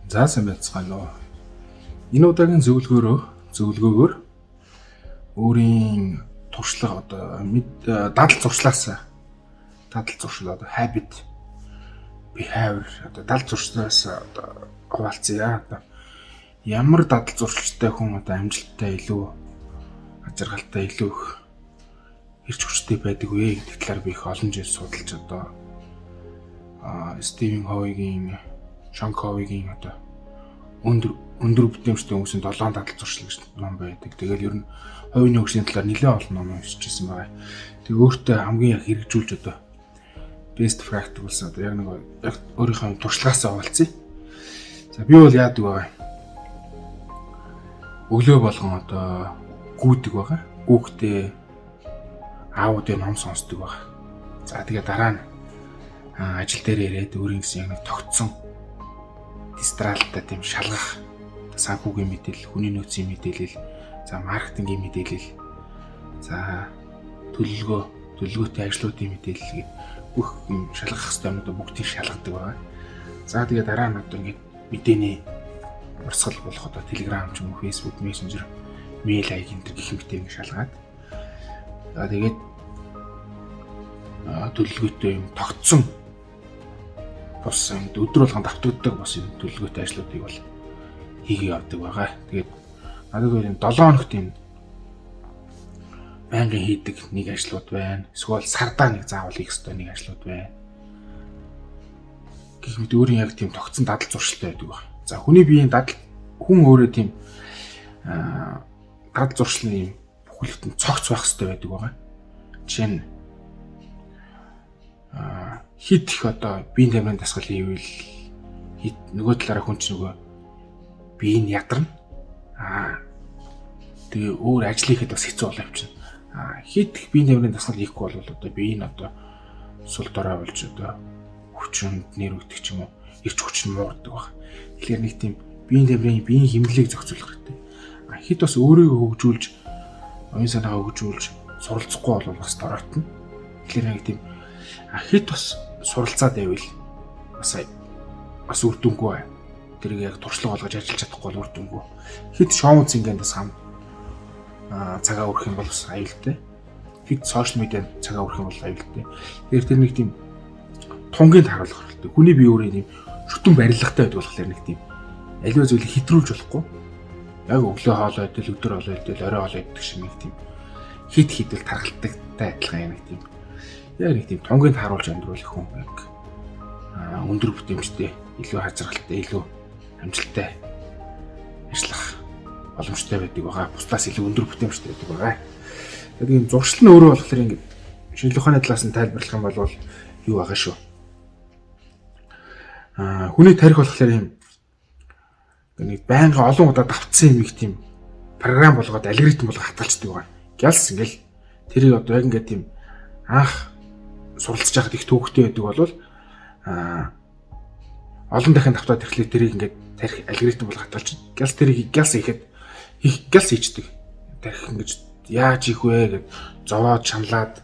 За сайн байцгаана уу. Энэ удаагийн зөвлөгөөгөөр өөрийн туршлага дадал зуршлал habit behavior дадал зуршлаас хуваалцъя. Ямар дадал зуршилтай хүн амжилттай илүү ажиргалтай илүү их эрч хүчтэй байдаг вэ гэдэг талаар би их олон жил судалж Стивен Ховигийн Шон Ковигийн өндөр бүтээмжтэй хүмүүсийн 7 дадал зуршил гэж ном байдаг. Тэгэл ер нь хувийн хөгжлийн талаар нэлээд олон ном уншижсэн байгаа. Тэг өөртөө хамгийн яг хэрэгжүүлж best practice яг өөрийнхөө туршлагаасаа хуваалцъя. За би бол яадаг байгаа. Өглөө болгон гүйдэг байгаа. Гүүхдээ аудио ном сонсдог байгаа. За тэгээ дараа нь ажил дээр ирээд өөрийн гэсэн яг тогтсон дистралтай тийм шалгах санхүүгийн мэдээлэл, хүний нөөцийн мэдээлэл, за маркетингийн мэдээлэл, за төлөвлөгөөтэй ажлуудын мэдээлэл бүх юм шалгах хэрэгтэй юмудаа бүгдийг шалгадаг байгаа. За тэгээ дараа нь ингээд мэдээний урсгал болох Telegram ч юм уу, Facebook Messenger, mail аяг энэ гэх мэтийг шалгаад. За тэгээд төлөвлөгөөтэй юм тогтсон бос өдөр болгон давтагддаг бос төлөвлөгөөтэй ажлуудыг бол хийгээ явдаг байгаа. Тэгээд надад бол 7 хоногт юм байнгын хийдэг нэг ажлууд байна. Эсвэл сардаа нэг заавал хийх ёстой нэг ажлууд байна. Гэх мэт өөрийн яг тийм тогтсон дадал зуршилтай байдаг байна. За хүний биеийн хүн өөрөө тийм дадал зуршлын юм бүхэлдэн цогц байх ёстой байдаг байгаа. Жишээ нь хит их биеийн тамирын дасгал хийвэл нөгөө талаараа хүн ч нөгөө бие нь ядарна. Тэгээ өөр ажил хийхэд бас хэцүү болоо явчихна. Хит их биеийн тамирын дасгал хийхгүй бол бие нь сул дорой болж хүчинд нэр өгдөг ч юм уу, эрч хүч нь муурдаг баг. Тэгэхээр нэг тийм биеийн хэмнэлийг зохицуулах хэрэгтэй. Хит бас өөрийгөө хөгжүүлж, оюун санаагаа хөгжүүлж, суралцахгүй бол бас доройтно. Тэгэхээр нэг тийм хит бас суралцаад байвал бас үр дүнгүй бай. Тэрийг яг туршлага болгож ажиллаж чадахгүй бол үр дүнгүй. Хит шоу зингэндээс цагаа өрөх юм бол бас аюултай. Хит сошиал медиад цагаа өрөх юм бол аюултай. Тэгэхээр тэр нэг тийм тунгийн харуулах хэрэгтэй. Хүний бие өөрийн тийм шүтэн барилгатай байдаг болохоор нэг тийм аливаа зүйлийг хэтрүүлж болохгүй. Яг өглөө хоолой идэл, өдөр хоолой идэл, орой хоолой идэх шиг нэг тийм хит хідэл тархалттай адилхан нэг тийм яг нэг тийм тунгийн харуулж амьдруулах хүн яг өндөр бүтээмжтэй, илүү хажиргалтай, илүү амжилттай ажиллах боломжтой байдаг байгаа. Бусдаас илүү өндөр бүтээмжтэй байдаг байгаа. Тэгээд энэ зуршил нь өөрөө болохоор ингэ шинжлэх ухааны талаас нь тайлбарлах юм бол юу байгаа шүү. Хүний тарих болохоор юм нэг байнга олон удаа давтсан юм их тийм програм болгоод алгоритм болгоод хатгалцдаг байгаа. Гялс ингээл тэрийг яг ингээд тийм анх суралцж байхад их төвөгтэй байдаг бол олон дахин давтаад ирэхлээр тэрийг ингээд тарих алгоритм бол хатгалж гялс тэрийг гялс хийчдэг. Тарих ингэж яаж хийх вэ гэд зовоод шаналаад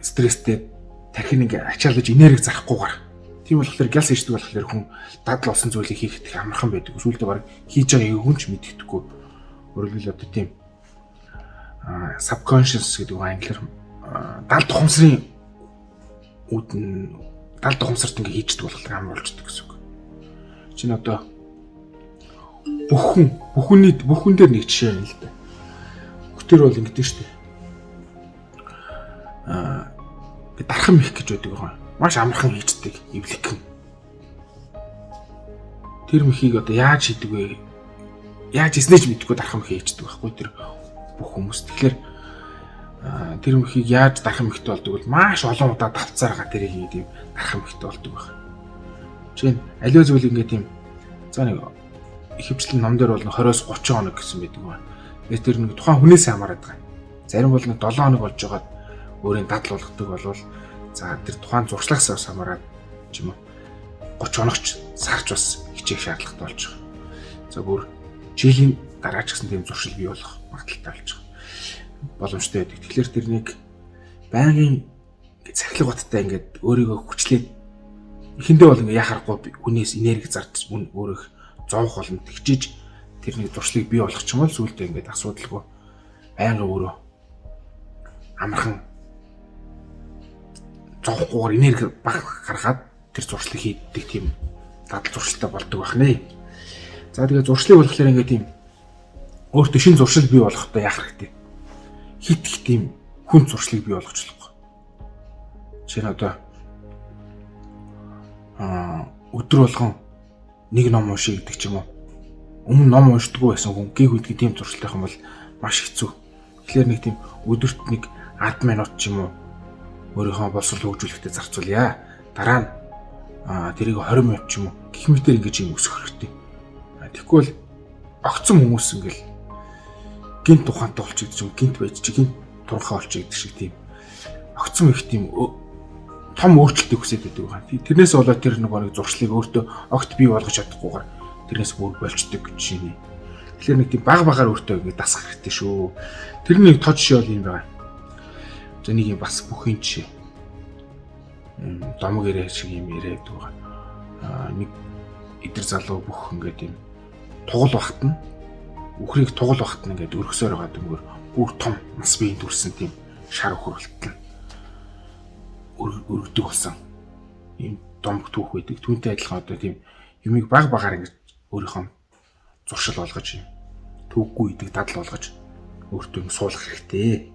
стресстэй тархиныг ингээд ачаалж энерги зарахгүйгээр тийм болохоор гялс хийдэг болохоор хүн дадал болсон зүйлийг хийхэд их амархан байдаг. Сүүлдээ баг хийж байгаа хүн ч мэддэхгүй. Өөрөлдвөл тийм subconscious гэдэг нь англиар далд ухамсарын далд ухамсарт ингээ хийждэг болохоор амар болчдөг гэсэн үг. Чинь бүхэн дээр нэг жишээ байна л да. Бүхтэр бол ингэдэж штэ. Дархан их гэж байдаг байгаа. Маш амархан хийждэг эвлэгхэн. Тэр мөхийг яаж хийдэг вэ? Яаж хийснэ ч мэдэхгүй дархан мөх хийждэг байхгүй тэр бүх хүмүүс. Тэгэхээр тэр мөхийг яаж дархан мөхтэй болдог бол маш олон удаа давцааргаа тэрийг ийм дархан мөхтэй болдог байх. Жишээ нь аливаа зүйл ингээд тийм нэг ихэвчлэн ном дээр бол 20-30 хоног гэсэн байдаг байна. Тэр нэг тухайн хүнээс хамаарат байгаа. Зарим бол 7 хоног болж байгаад өөрийн дадал болгодог болвол за тэр тухайн зуршлагаас хамаарат ч юм уу 30 хоногч сарч бас хичээх шаардлагатай болж байгаа. За бүр жилийн дараа ч гэсэн тийм зуршил бий болох магадaltaй болж байгаа. Боломжтой байдаг. Тэгэхээр тэрнийг байнгын цахилгаан баттай ингээд өөрийгөө хүчлээд Эхэндээ бол ингээ яхахгүй хүнээс энерги зарж өөрөөх зовх болно тэгчиж тэрний зуршлыг бий болгох ч юм бол сүултээ ингээд асуудалгүй байнга өөрөө амархан зовхгүйгээр энерги баг гаргаад тэр зуршлыг хийдэг тийм дадал зуршилтай болдог байна. За тэгээ зуршлыг болохоор ингээд тийм өөртөө шинэ зуршил бий болгохдоо яах хэрэгтэй. Хит их тийм хүн зуршлыг бий болгож болохгүй. Жишээ нь одоо өдөр болгон нэг ном уншия гэдэг ч юм уу. Өмнө ном уншдаггүй байсан хүн гэх үедээ тийм зуршилтай юм бол маш хэцүү. Тэгэхээр нэг тийм өдөрт нэг 10 минут ч юм уу өөрийнхөө боловсрол хөгжүүлэхдээ зарцуулъя. Дараа нь тэрийг 20 минут ч юм уу гэх мэтэр ингэж юм өсгөх хэрэгтэй. Тэгэхгүй бол огцом хүмүүс ингээл гинт тухайтай болчих юм, гинт байж чи гинт турхаа болчих гэдэг шиг тийм огцом их тийм том өөрчлөлтийг хүсэж байдаг байна. Тэрнээс болоод тэр нэг зуршлыг өөртөө огт бий болгож чадахгүйгээр тэрнээс бүр болчдөг гэж шинэ. Тэгэхээр нэг тийм баг багаар өөртөө ингэ дасгах хэрэгтэй шүү. Тэрний нэг тод жишээ бол юм байна. За нэг юм бас бүхэн жишээ. Домог ирээ шиг юм ирээд байгаа. Нэг эдэр залуу бүх ингэ тийм тугал багтна. Үхрийг тугал багтна ингээд өргөсөөр байгаа дөнгөр бүр том нас биеийн дүрсэн тийм шар хөрөлтөн өргөдөг болсон. Ийм домог түүх байдаг. Түүнтэй адилхан одоо тийм юмыг баг багаар ингэж өөрийнхөө зуршил болгож юм төвгүй идэг дадал болгож өөртөө суулгах хэрэгтэй.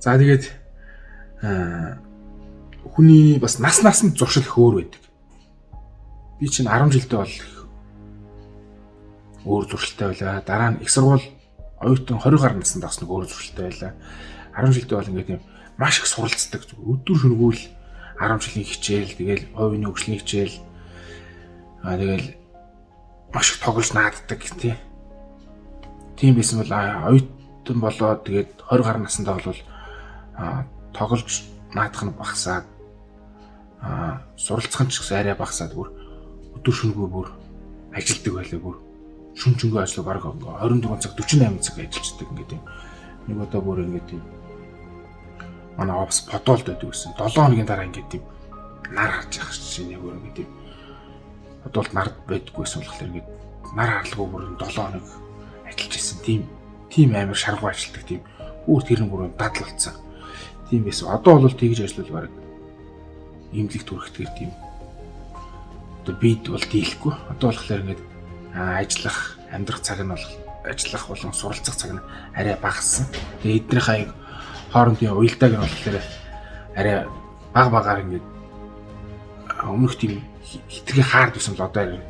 За тэгээд хүний бас наснд зуршил их өөр байдаг. Би чинь 10 жилдээ бол өөр зуршилтай байлаа. Дараа нь их сургууль оюутан 20 гаруй наснд бас нэг өөр зуршилтай байлаа. 10 жилдээ бол ингээд юм маш их суралцдаг. Өдөр шөнөгүй л 10 жилийн хичээл, тэгэл хувийн хөгжлийн хичээл. Тэгэл маш их тоглож нааддаг тий. Тийм байсан бол оюутан болоод тэгээд 20 гаруй наснда бол тоглож наадах нь багасаад суралцах нь ч гэсэн арай багасаад бүр өдөр шөнөгүй бүр ажилдаг байлаа бүр шүнжэнгөө ажил баг 24 цаг 48 цаг ажиллаждаг ингээд юм. Нэг удаа бүр ингээд юм. Манай офс подолд байдаг гэсэн. 7 хоногийн дараа ингээд юм нар харж явах чинь нэг өөр ингээд юм. Подолд нар байдаггүйсэн болохоор ингээд нар харлгүй бүр 7 хоног ажиллаж ирсэн. Тийм амар шаргуу ажилдаг тийм. Өөр тэрэн бүр дадал болсон. Тийм байсан. Одоо бол тэгж ажиллал баг имлэг түрхтгэр тийм. Одоо бид бол дийлэхгүй. Одоо болохоор ингээд ажиллах, амьдрах цаг нь бол ажиллах болон суралцах цаг нь арай багассан. Тэгээ эднийх аяг хоорондын уялдааг нь болохоор арай багаар ингээд өмнөх тийм хитрхи хаард байсан л одоо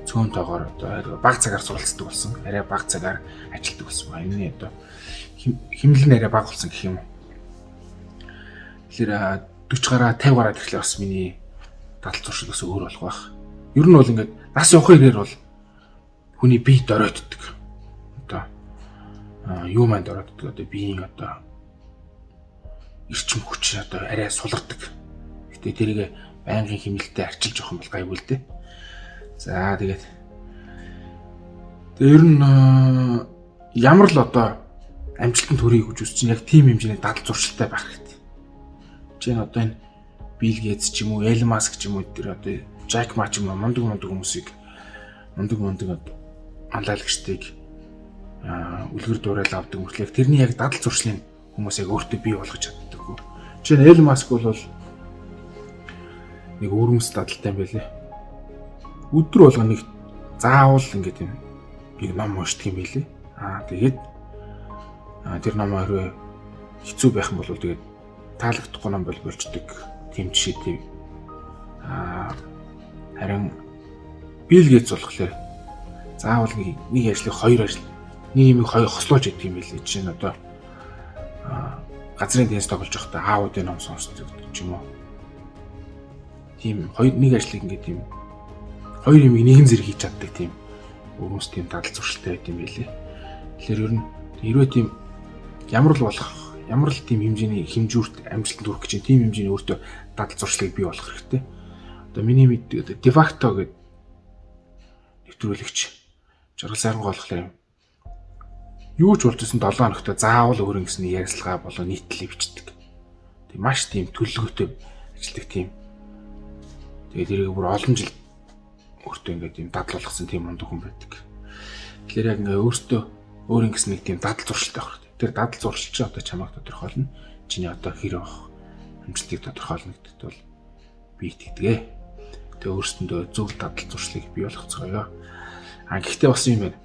цөөнтэйгээр одоо бага цагаар суралцдаг болсон. Арай бага цагаар ажилладаг болсон ба. Энэ одоо хэмнэл нь арай бага болсон гэх юм уу. Тэгэхээр 40 гараа 50 гараад ирэхлээр бас миний дадал зуршил бас өөр болох байх. Ер нь бол ингээд нас явах ирээр бол хүний бие доройтдог. Одоо юу маань доройтдог одоо биеийн одоо эрчим хүч одоо арай сулардаг. Гэтэ тэрийг байнгын хэмнэлтэд арчилж явах юм бол гайгүй л дээ. За тэгээд ер нь ямар л одоо амжилтанд хүрэх гэж үзэж чинь яг тийм хэмжээний дадал зуршилтай байх хэрэгтэй. Жишээ нь одоо энэ Билл Гейтс ч юм уу, Элон Маск ч юм уу тэр одоо Жак Ма ч юм уу мундаг хүмүүсийг мундаг анлайлагчдыг үлгэр дуурайл авдаг мөртлөө тэрний яг дадал зуршлын хүмүүс яг өөртөө бий болгож чаддаг. Жишээ нь Элон Маск бол нэг өөрөмс дадалтай юм байлээ. Өдөр болго нэг заавал ингээд юм нэг ном уншдаг юм байлээ. Тэгээд тэр ном хэрвээ хэцүү байх юм бол тэгээд таалагдахгүй ном болчдөг тийм жишээтэй. Харин Билл Гейтс болохоор заавал нэг ажлыг хоёр ажил нэг юм хослуулж яддаг юм байлээ. Жишээ нь одоо газрын теннис тоглож байхдаа аудио ном сонсдог ч юм уу. Тийм нэг ажлыг ингээд тийм хоёр юмыг нэгэн зэрэг хийж чаддаг тийм өөрөөс тийм дадал зуршилтай байт юм байлээ. Тэгэхээр ер нь хэрвээ тийм ямар л тийм хэмжээний хэмжүүрт амжилтанд хүрэх гэж тийм хэмжээний өөртөө дадал зуршлыг бий болгох хэрэгтэй. Одоо миний мэддэг дефакто гэдэг нэвтрүүлэгч жаргал сайрангуй болохоор юм. Юу ч болжсэн 7 хоногт заавал өөрөнгө гэсний ярилцлага болон нийтлэлийг бичдэг. Тийм маш тийм төлөвлөгөөтэй ажилладаг тийм Тэгээд тэрийг бүр олон жил өөртөө ингээд юм дадлуулсан тийм мундаг хүн байдаг. Тэгэхээр яг ингээ өөртөө өөрийн гэсэн нэг тийм дадал зуршилтай байх хэрэгтэй. Тэр дадал зуршил чинь одоо чамайг тодорхойлно. Чиний одоо хэр байх амжилтыг тодорхойлно гэдэгт бол би итгэдэг. Тэгээ өөрсөндөө зөв дадал зуршлыг бий болгоцгоё. Гэхдээ бас юм байна.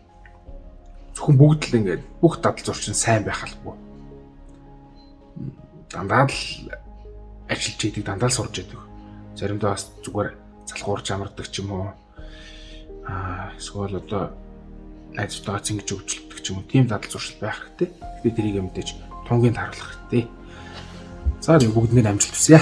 Зөвхөн бүгд л ингээд бүх дадал зурчин сайн байх албагүй. Дандаа л ажиллаж идэг, дандаа л сурж идэг. Заримдаа бас зүгээр залхуурж амардаг ч юм уу. Эсвэл одоо найзтайгаа зингэж өгчлөлтөг ч юм уу. Тийм дадал зуршил байх хэрэгтэй. Тэгээд тэрийг мэдээж тунгийн таруулах хэрэгтэй. За бүгд нэг амжилт хүсье.